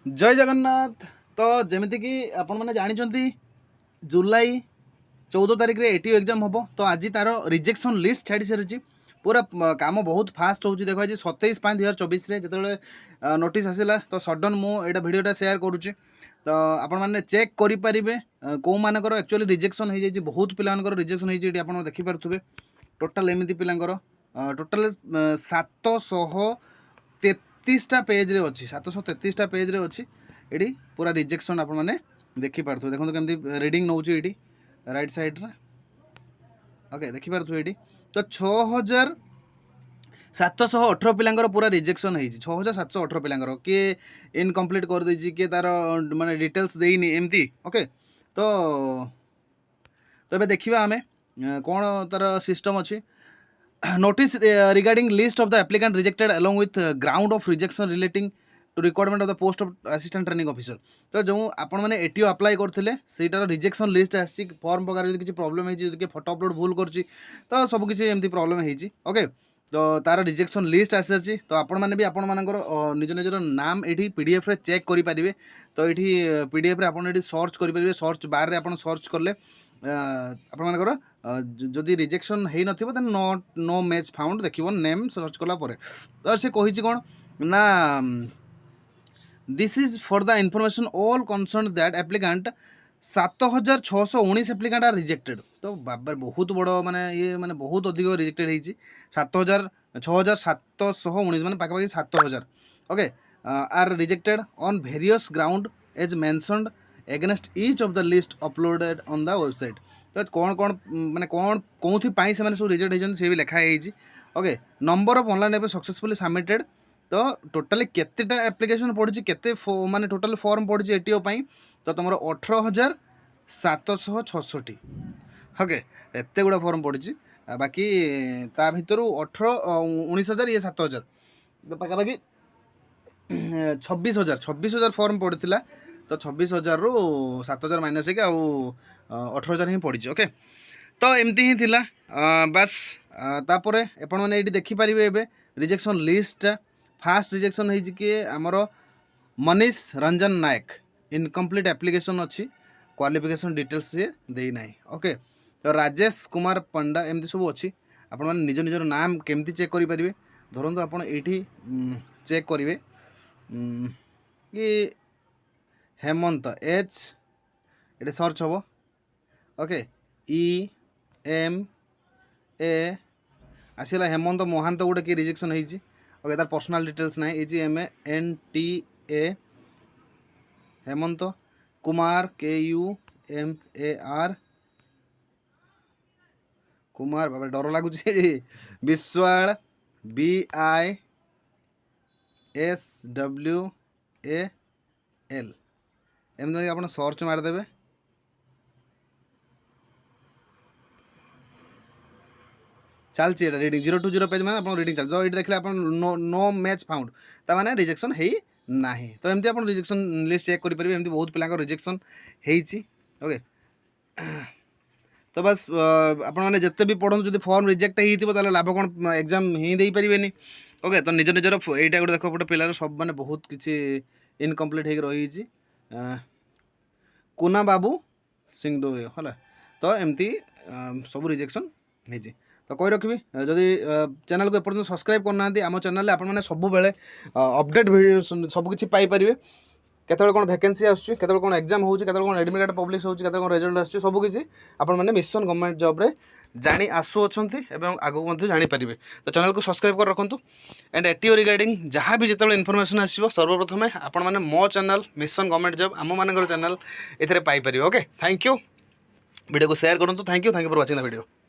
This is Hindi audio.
जय जगन्नाथ। तो जमीती कि आपण मैंने जानते जुलाई 14 तारिख रे एटीओ एग्जाम हम तो आज तार रिजेक्शन लिस्ट छाड़ी सारी पूरा काम बहुत फास्ट हो देखो आज 27/5/2024 जो नोटिस आसला तो सडन मुझे भिडटा सेयार करुच्ची तो आपण मैंने चेक करेंगे कौ मानकर एक्चुअली रिजेक्शन हो जाए बहुत पिलांकर रिजेक्शन होती आप देखिपे टोटाल एमती पिलांकर टोटाल 733टा पेज रे अच्छी 733टा पेज रे अच्छी ये पूरा रिजेक्शन आप देखिपे देखो केमती रिडिंग नौ ये राइट साइड रे ओके देखिपे ये तो 6718 पिलांकर पूरा रिजेक्शन है 6718 पिलांकर किए इनकम्प्लीट कर देछि किए तार माने डिटेल्स देइनी एमती ओके तो देखिबा आमे कौन तार सिस्टम अच्छी notice regarding list of the applicant rejected along with ground of rejection relating to requirement of the post of assistant training officer तो जो आपण मैंने एटीओ अप्लाई करथिले सेटार रिजेक्शन लिस्ट आसी फॉर्म पकार जदि किछि प्रॉब्लम हेछि जदि फोटो अपलोड भूल करछि तो सब किछि एमती प्रॉब्लम हेछि ओके तो तार रिजेक्शन लिस्ट आसी तो आपण मैंने भी आपण मानकर निज निजर नाम एठी पीडीएफ रे चेक करि परिबे तो एठी पीडीएफ रे आपण एठी सर्च करि परिबे सर्च बार रे आपण सर्च करले आपण मानकर जदि रिजेक्शन है नथिबो then not no match found देखिबो नेम सर्च कला परे तो से कहिछि कोन ना this is for the information all concern that applicant 7619 applicant are rejected तो बाबर बहुत बड़ माने ये माने बहुत अधिक रिजेक्टेड होइछि 6719 माने पाखापाखि 7000 okay are rejected on various ground as mentioned against each of the list uploaded on the website तो कौन कौन माने कौन कौथि पाई से माने सब रिजेक्ट होइछन से भी लिखा है okay number of online app successfully submitted तो टोटाली केतेटा एप्लिकेशन पड़ी केते माने टोटाल फॉर्म पड़ी एटीओ पाई तो तुम 18,766 ओके एते गुड़ा फॉर्म पड़ी बाकी ता भितर 19,000 ये 7,000 तो पाखापाखि 26,000 फॉर्म पड़ता तो 26,000 रु 7,000 माइनस है 18,000 ही पड़ी ओके तो एमती ही थिला बस तापर एपण मैंने ये देखिपारे ए रिजेक्शन लिस्ट फास्ट रिजेक्शन होती कि आमर मनीष रंजन नायक इनकम्प्लीट एप्लिकेशन अच्छी क्वालिफिकेशन डिटेल्स से देना ओके तो राजेश कुमार पंडा एमती सब अच्छी आपण मैंने निज निजर नाम केमती चेक करेंगे धरतु आपड़ ये चेक करेंगे कि हेमंत एच ये सर्च हम ओके EMA आसला हेमंत महांत गोटे कि रिजेक्शन होती ओके तार पर्सनल डिटेल्स ना MANTA हेमंत कुमार KUMAR कुमार बाबा डर लगुच विश्वाल BISWAL एमती आप सर्च मारिदेवे चलती है रीडिंग 020 पेज मैंने आप रीडिंग चलती तो ये देखिए आप नो मैच फाउंड ताने रिजेक्शन है ना तो एमती आप रिजेक्शन लिस्ट चेक करेंगे एमती बहुत पिला रिजेक्शन होके तो बस आपने जिते भी पढ़ो जो फॉर्म रिजेक्ट होता लाभ कौन एग्जाम ही दे पारे ओके तो निज निजर यहाँ गोटे देख गोटे पिलार सब मैंने बहुत किसी इनकम्प्लीट हो रही कुना बाबू सिंह है तो एमती सब रिजेक्शन होती तो कही रखी जदि चैनल को एपर्तन सब्सक्राइब करना आम चैनल आपने सब बेले अपडेट वीडियो सबकि पाइपर केतବେଳେ कौन वैकेंसी आसुची केतବେଳେ कौन एग्जाम होची केतବେଳେ कौन एडमिट कार्ड पब्लिश होची केतବେଳେ कौन रिजल्ट आसुची सब किसी आपण मैंने मिशन गवर्नमेंट जॉब रे जानी आसु अछंती एवं आगो मध्ये जानि परिबे तो चैनल को सब्सक्राइब कर रखंतु एंड एटीओ रिगार्डिंग जहाँ भी जिते इनफॉरमेशन आसीबो सर्वप्रथमे आपण मैंने मो चैनल मिशन गवर्नमेंट जॉब आम मानकर चैनल एथरे पाई परिबे ओके थैंक यू वीडियो को शेयर करंतु thank you for watching the video.